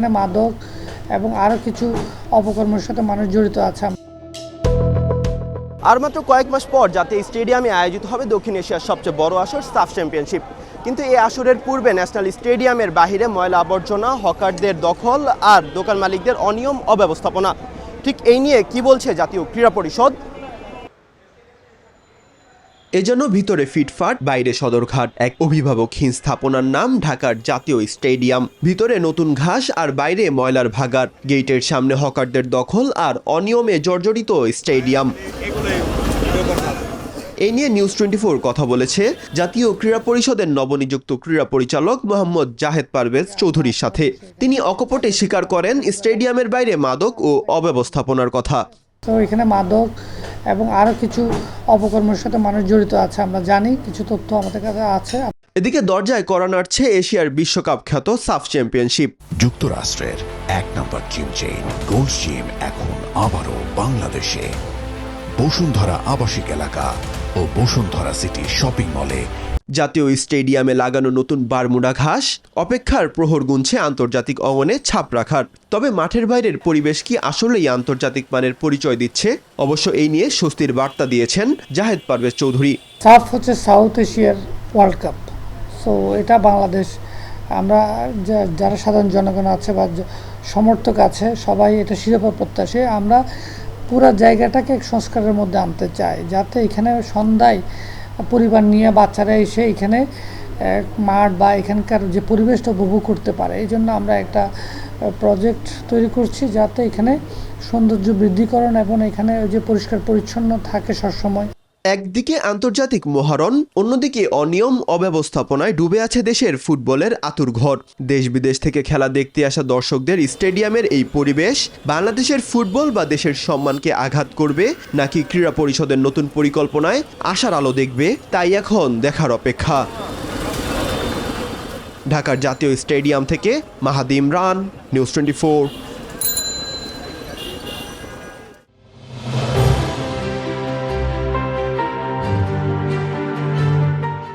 এখানে মাদক এবং আরও কিছু অপকর্মের সাথে মানুষ জড়িত আছে। আর মাত্র কয়েক মাস পর জাতীয় স্টেডিয়ামে আয়োজিত হবে দক্ষিণ এশিয়ার সবচেয়ে বড় আসর সাফ চ্যাম্পিয়নশিপ। কিন্তু এই আসরের পূর্বে ন্যাশনাল স্টেডিয়ামের বাহিরে ময়লা আবর্জনা, হকারদের দখল আর দোকান মালিকদের অনিয়ম অব্যবস্থাপনা, ঠিক এই নিয়ে কি বলছে জাতীয় ক্রীড়া পরিষদ? এজন্য ভিতরে ফিটফাট, বাইরে সদরঘাট, এক অভিভাবকহীন স্থাপনার নাম ঢাকার জাতীয় স্টেডিয়াম। ভিতরে নতুন ঘাস আর বাইরে ময়লার ভাগাড়, গেটের সামনে হকারদের দখল আর অনিয়মে জর্জরিত স্টেডিয়াম। এই নিয়ে নিউজ 24 কথা বলেছে জাতীয় ক্রীড়া পরিষদের নবনিযুক্ত ক্রীড়া পরিচালক মোহাম্মদ জাহেদ পারভেজ চৌধুরীর সাথে। তিনি অকপটে স্বীকার করেন স্টেডিয়ামের বাইরে মাদক ও অব্যবস্থাপনার কথা। তো এখানে মাদক এবং আরও কিছু অপকর্মের সাথে মানুষ জড়িত আছে, আমরা জানি, কিছু তথ্য আমাদের কাছে আছে। এদিকে দরজায় কড়া নাড়ছে এশিয়ার বিশ্বকাপ খ্যাত সাফ চ্যাম্পিয়নশিপ। যুক্তরাষ্ট্রের 1 নম্বর জিম চেইন গোল্ড জিম এখন আবারও বাংলাদেশে বসুন্ধরা আবাসিক এলাকা ও বসুন্ধরা সিটি শপিং মলে। জাতীয় স্টেডিয়ামে লাগানো নতুন বারমুডা ঘাস অপেক্ষার প্রহর গুনছে আন্তর্জাতিক অঙ্গনে ছাপ রাখার। তবে মাঠের বাইরের পরিবেশ কি আসলেই আন্তর্জাতিক মানের পরিচয় দিচ্ছে? অবশ্য এই নিয়ে স্বস্তির বার্তা দিয়েছেন জাহেদ পারভেজ চৌধুরী। সাফ হচ্ছে সাউথ এশিয়ার ওয়ার্ল্ড কাপ। সো এটা বাংলাদেশ, আমরা যারা সাধারণ জনগণ আছে বা সমর্থক আছে সবাই এটা শিরোপা প্রত্যাশী। আমরা পুরো জায়গাটাকে এক সংস্কারের মধ্যে আনতে চাই, যাতে এখানে সন্ধ্যায় পরিবার নিয়ে বাচ্চারা এসে এখানে মাঠ বা এখানকার যে পরিবেশটা উপভোগ করতে পারে। এই জন্য আমরা একটা প্রজেক্ট তৈরি করছি, যাতে এখানে সৌন্দর্য বৃদ্ধিকরণ এবং এখানে যে পরিষ্কার পরিচ্ছন্ন থাকে সবসময়। একদিকে আন্তর্জাতিক মহারণ, অন্যদিকে অনিয়ম অব্যবস্থাপনায় ডুবে আছে দেশের ফুটবলের আঁতুড়ঘর। দেশ বিদেশ থেকে খেলা দেখতে আসা দর্শকদের স্টেডিয়ামের এই পরিবেশ বাংলাদেশের ফুটবল বা দেশের সম্মানকে আঘাত করবে নাকি ক্রীড়া পরিষদের নতুন পরিকল্পনায় আশার আলো দেখবে, তাই এখন দেখার অপেক্ষা। ঢাকার জাতীয় স্টেডিয়াম থেকে মাহাদি ইমরান, নিউজ 24।